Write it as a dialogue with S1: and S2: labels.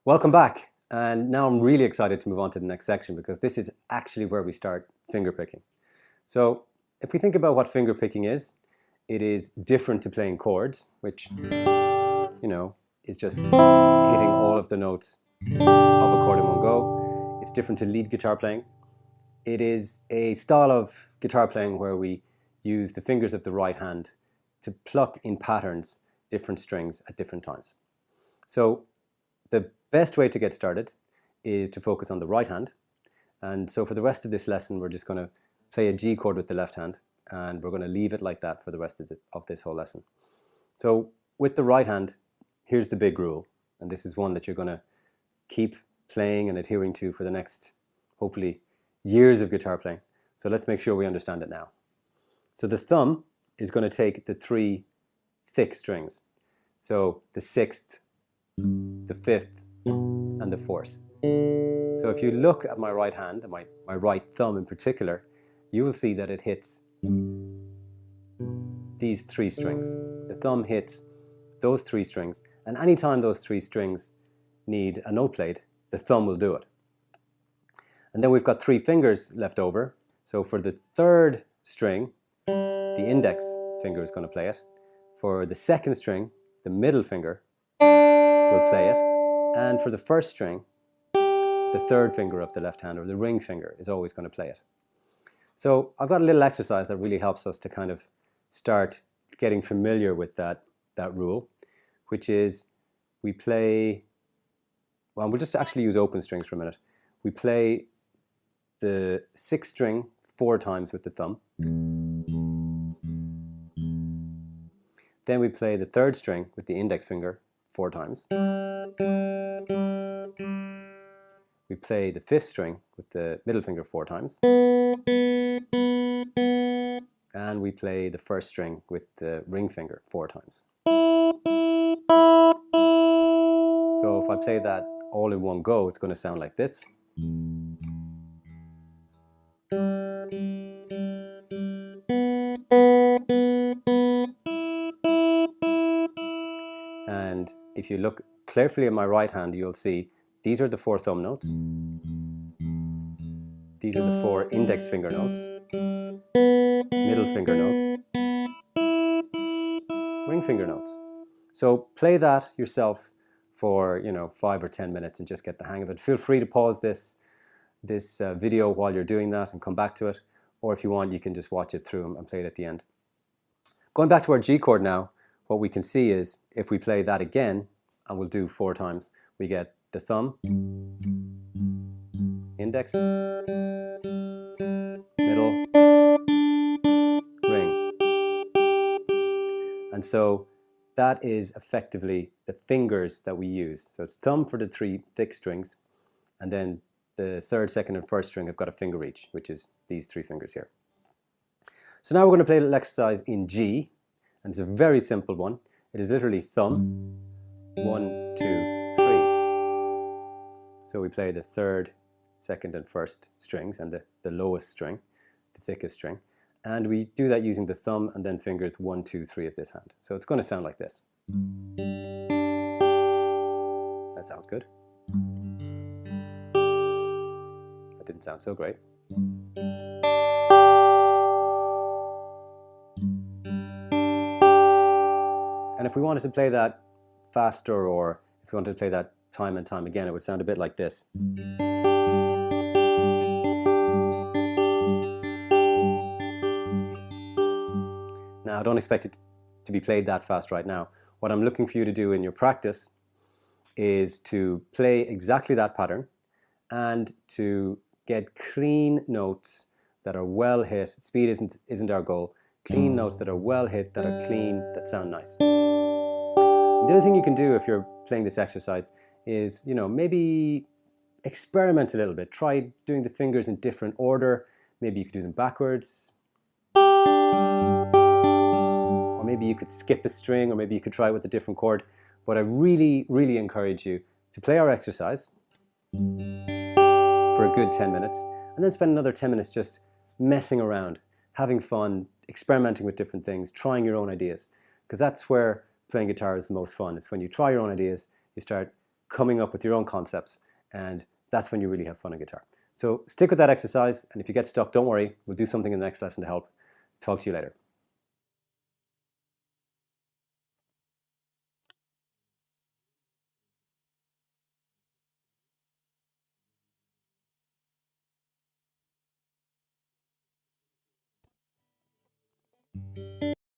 S1: Welcome back. And now I'm really excited to move on to the next section because this is actually where we start fingerpicking. So if we think about what fingerpicking is, it is different to playing chords, which, is just hitting all of the notes of a chord in one go. It's different to lead guitar playing. It is a style of guitar playing where we use the fingers of the right hand to pluck in patterns different strings at different times. So the best way to get started is to focus on the right hand. And so for the rest of this lesson, we're just going to play a G chord with the left hand, and we're going to leave it like that for the rest of this whole lesson. So with the right hand, here's the big rule, and this is one that you're going to keep playing and adhering to for the next, hopefully, years of guitar playing. So let's make sure we understand it now. So the thumb is going to take the three thick strings. So the sixth, the fifth, and the fourth. So if you look at my right hand, my right thumb in particular, you will see that it hits these three strings. The thumb hits those three strings, and anytime those three strings need a note played, the thumb will do it. And then we've got three fingers left over. So for the third string, the index finger is going to play it. For the second string, the middle finger will play it. And for the first string, the third finger of the left hand, or the ring finger, is always going to play it. So I've got a little exercise that really helps us to kind of start getting familiar with that rule, which is we play, well, we'll just actually use open strings for a minute. We play the sixth string 4 times with the thumb. Then we play the third string with the index finger 4 times. We play the fifth string with the middle finger 4 times. And we play the first string with the ring finger 4 times. So if I play that all in one go, it's going to sound like this. And if you look carefully at my right hand, you'll see these are the 4 thumb notes. These are the 4 index finger notes, middle finger notes, ring finger notes. So play that yourself for 5 or 10 minutes and just get the hang of it. Feel free to pause this video while you're doing that and come back to it. Or if you want, you can just watch it through and play it at the end. Going back to our G chord now, what we can see is if we play that again, and we'll do 4 times, we get the thumb, index, middle, ring. And so that is effectively the fingers that we use. So it's thumb for the 3 thick strings, and then the third, second, and first string have got a finger each, which is these 3 fingers here. So now we're going to play a little exercise in G, and it's a very simple one. It is literally thumb, 1, 2, 3. So we play the third, second, and first strings, and the lowest string, the thickest string. And we do that using the thumb and then fingers 1, 2, 3 of this hand. So it's going to sound like this. That sounds good. That didn't sound so great. And if we wanted to play that faster, or if we wanted to play that time and time again, it would sound a bit like this. Now, I don't expect it to be played that fast right now. What I'm looking for you to do in your practice is to play exactly that pattern and to get clean notes that are well hit. Speed isn't our goal. Clean notes that are well hit, that are clean, that sound nice. The other thing you can do if you're playing this exercise is, maybe experiment a little bit. Try doing the fingers in different order. Maybe you could do them backwards. Or maybe you could skip a string, or maybe you could try it with a different chord. But I really, really encourage you to play our exercise for a good 10 minutes, and then spend another 10 minutes just messing around, having fun, experimenting with different things, trying your own ideas. Because that's where playing guitar is the most fun. It's when you try your own ideas, you start coming up with your own concepts, and that's when you really have fun on guitar. So stick with that exercise, and if you get stuck, don't worry, we'll do something in the next lesson to help. Talk to you later.